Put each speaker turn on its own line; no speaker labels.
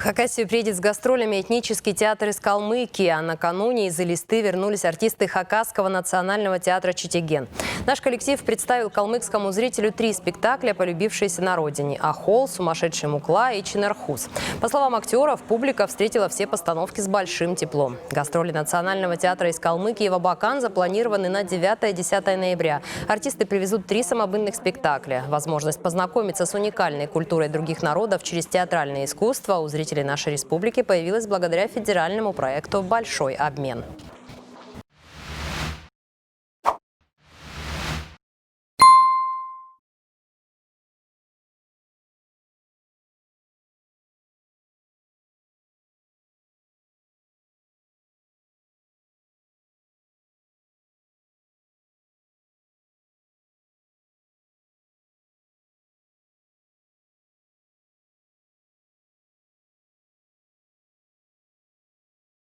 Хакасию приедет с гастролями этнический театр из Калмыкии, а накануне из Элисты вернулись артисты Хакасского национального театра «Читиген». Наш коллектив представил калмыкскому зрителю 3 спектакля, полюбившиеся на родине: «Ахол», «Сумасшедший Мукла» и «Чинархус». По словам актеров, публика встретила все постановки с большим теплом. Гастроли национального театра из Калмыкии в Абакан запланированы на 9-10 ноября. Артисты привезут 3 самобытных спектакля. Возможность познакомиться с уникальной культурой других народов через театральное искусство у зрителей нашей республики появилась благодаря федеральному проекту «Большой обмен».